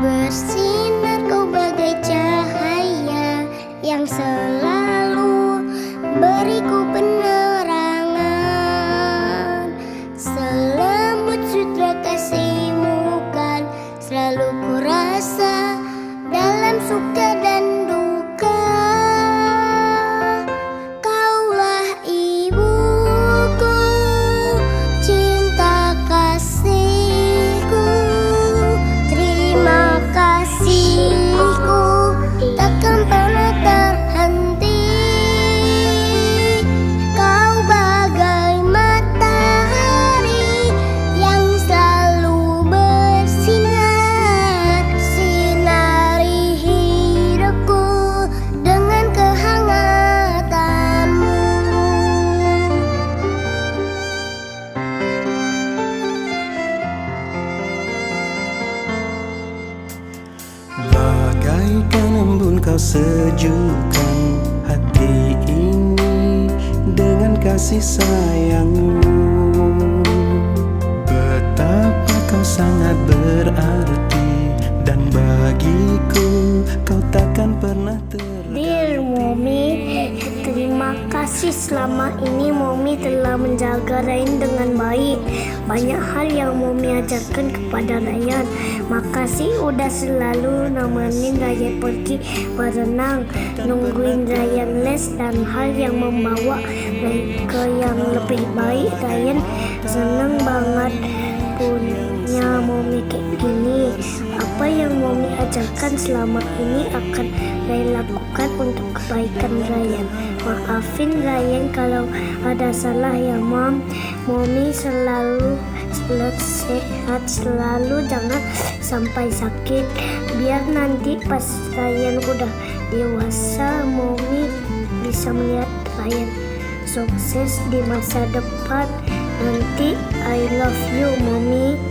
Bersinar kau bagai cahaya yang selalu beriku penerangan. Selembut sutra kasihmu kan selalu ku rasa dalam suka dan duka. Kaulah ibuku, cinta kasihku, terima kasihku takkan pernah terhenti. Kau bagai matahari yang selalu bersinar, sinari hidupku dengan kehangatanmu. Bagaikan embun kau sejukkan hati ini dengan kasih sayangmu. Betapa kau sangat berarti dan bagiku kau takkan pernah Dear Mommy, terima kasih selama ini Mommy telah menjaga Ryan dengan baik. Banyak hal yang Mommy ajarkan kepada Ryan. Makasih udah selalu nemenin Ryan pergi berenang, nungguin Ryan les dan hal yang membawa ke yang lebih baik. Ryan seneng banget punya Mommy kayak gini. Apa yang Mommy ajarkan selama ini akan Ryan lakukan untuk kebaikan Ryan. Maafin Ryan kalau ada salah ya Mom. Mommy selalu sehat selalu, jangan sampai sakit. Biar nanti pas Ryan udah dewasa, Mommy bisa melihat Ryan sukses di masa depan. Nanti I love you Mommy.